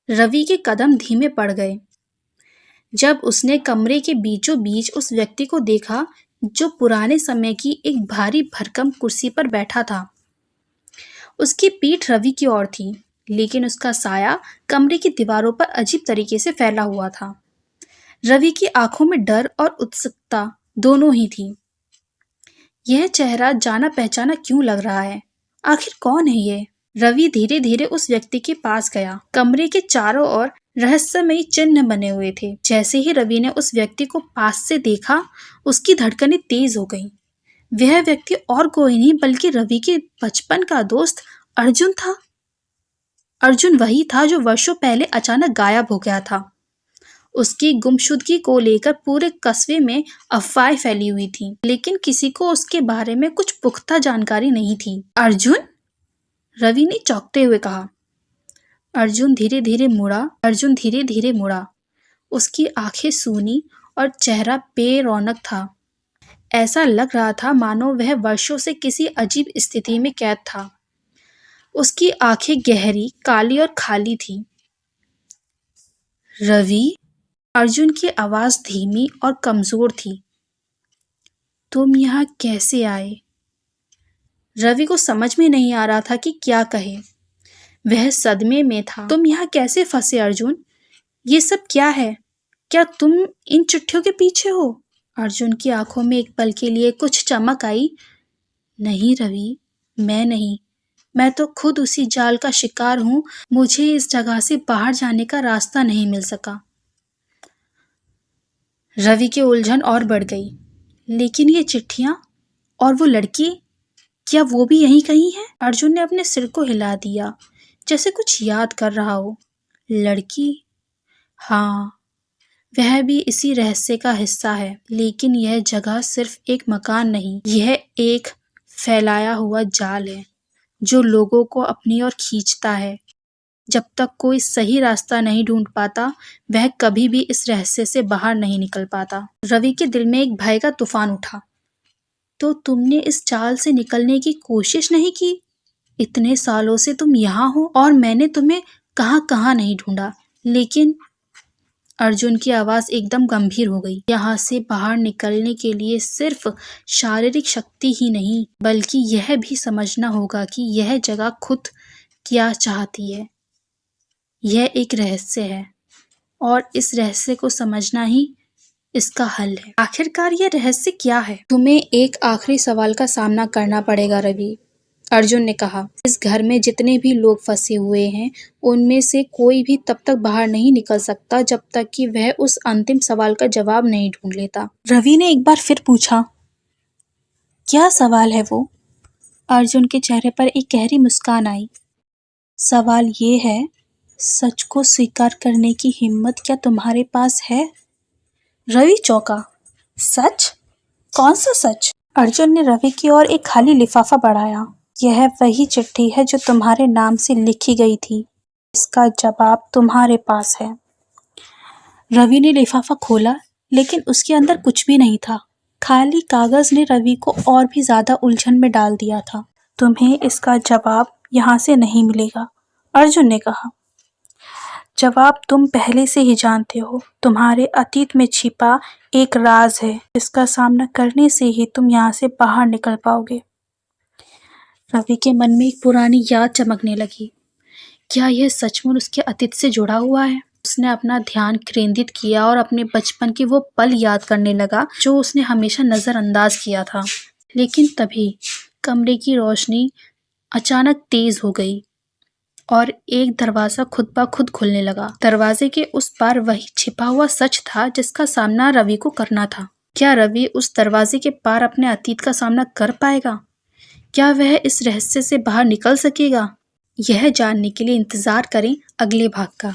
रवि के कदम धीमे पड़ गए जब उसने कमरे के बीचों बीच उस व्यक्ति को देखा जो पुराने समय की एक भारी भरकम कुर्सी पर बैठा था। उसकी पीठ रवि की ओर थी, लेकिन उसका साया कमरे की दीवारों पर अजीब तरीके से फैला हुआ था। रवि की आंखों में डर और उत्सुकता दोनों ही थी। यह चेहरा जाना पहचाना क्यों लग रहा है? आखिर कौन है ये? रवि धीरे धीरे उस व्यक्ति के पास गया। कमरे के चारों ओर रहस्यमयी चिन्ह बने हुए थे। जैसे ही रवि ने उस व्यक्ति को पास से देखा, उसकी धड़कनें तेज हो गईं। वह व्यक्ति और कोई नहीं बल्कि रवि के बचपन का दोस्त अर्जुन था। अर्जुन वही था जो वर्षों पहले अचानक गायब हो गया था। उसकी गुमशुदगी को लेकर पूरे कस्बे में अफवाहें फैली हुई थी, लेकिन किसी को उसके बारे में कुछ पुख्ता जानकारी नहीं थी। अर्जुन? रवि ने चौंकते हुए कहा। अर्जुन धीरे धीरे मुड़ा। उसकी आंखें सूनी और चेहरा बेरौनक था। ऐसा लग रहा था मानो वह वर्षों से किसी अजीब स्थिति में कैद था। उसकी आंखें गहरी, काली और खाली थी। रवि? अर्जुन की आवाज धीमी और कमजोर थी। तुम यहाँ कैसे आए? रवि को समझ में नहीं आ रहा था कि क्या कहे। वह सदमे में था। तुम यहाँ कैसे फंसे अर्जुन? ये सब क्या है? क्या तुम इन चिट्ठियों के पीछे हो? अर्जुन की आंखों में एक पल के लिए कुछ चमक आई। नहीं रवि, मैं नहीं। मैं तो खुद उसी जाल का शिकार हूँ। मुझे इस जगह से बाहर जाने का रास्ता नहीं मिल सका। रवि की उलझन और बढ़ गई। लेकिन ये चिट्ठियां और वो लड़की, क्या वो भी यहीं कहीं है? अर्जुन ने अपने सिर को हिला दिया, जैसे कुछ याद कर रहा हो। लड़की? हाँ, वह भी इसी रहस्य का हिस्सा है। लेकिन यह जगह सिर्फ एक मकान नहीं, यह एक फैलाया हुआ जाल है जो लोगों को अपनी ओर खींचता है। जब तक कोई सही रास्ता नहीं ढूंढ पाता, वह कभी भी इस रहस्य से बाहर नहीं निकल पाता। रवि के दिल में एक भय का तूफान उठा। तो तुमने इस जाल से निकलने की कोशिश नहीं की? इतने सालों से तुम यहाँ हो और मैंने तुम्हें कहाँ कहाँ नहीं ढूंढा। लेकिन अर्जुन की आवाज एकदम गंभीर हो गई। यहाँ से बाहर निकलने के लिए सिर्फ शारीरिक शक्ति ही नहीं, बल्कि यह भी समझना होगा कि यह जगह खुद क्या चाहती है। यह एक रहस्य है और इस रहस्य को समझना ही इसका हल है। आखिरकार यह रहस्य क्या है? तुम्हें एक आखिरी सवाल का सामना करना पड़ेगा रवि, अर्जुन ने कहा। इस घर में जितने भी लोग फंसे हुए हैं, उनमें से कोई भी तब तक बाहर नहीं निकल सकता जब तक कि वह उस अंतिम सवाल का जवाब नहीं ढूंढ लेता। रवि ने एक बार फिर पूछा, क्या सवाल है वो? अर्जुन के चेहरे पर एक गहरी मुस्कान आई। सवाल ये है, सच को स्वीकार करने की हिम्मत क्या तुम्हारे पास है? रवि चौंका। सच? कौन सा सच? अर्जुन ने रवि की ओर एक खाली लिफाफा बढ़ाया। यह वही चिट्ठी है जो तुम्हारे नाम से लिखी गई थी। इसका जवाब तुम्हारे पास है। रवि ने लिफाफा खोला, लेकिन उसके अंदर कुछ भी नहीं था। खाली कागज ने रवि को और भी ज्यादा उलझन में डाल दिया था। तुम्हें इसका जवाब यहाँ से नहीं मिलेगा, अर्जुन ने कहा। जवाब तुम पहले से ही जानते हो। तुम्हारे अतीत में छिपा एक राज है, जिसका सामना करने से ही तुम यहाँ से बाहर निकल पाओगे। रवि के मन में एक पुरानी याद चमकने लगी। क्या यह सचमुच उसके अतीत से जुड़ा हुआ है? उसने अपना ध्यान केंद्रित किया और अपने बचपन के वो पल याद करने लगा जो उसने हमेशा नजरअंदाज किया था। लेकिन तभी कमरे की रोशनी अचानक तेज हो गई और एक दरवाजा खुद ब खुद खुलने लगा। दरवाजे के उस पार वही छिपा हुआ सच था जिसका सामना रवि को करना था। क्या रवि उस दरवाजे के पार अपने अतीत का सामना कर पाएगा? क्या वह इस रहस्य से बाहर निकल सकेगा? यह जानने के लिए इंतजार करें अगले भाग का।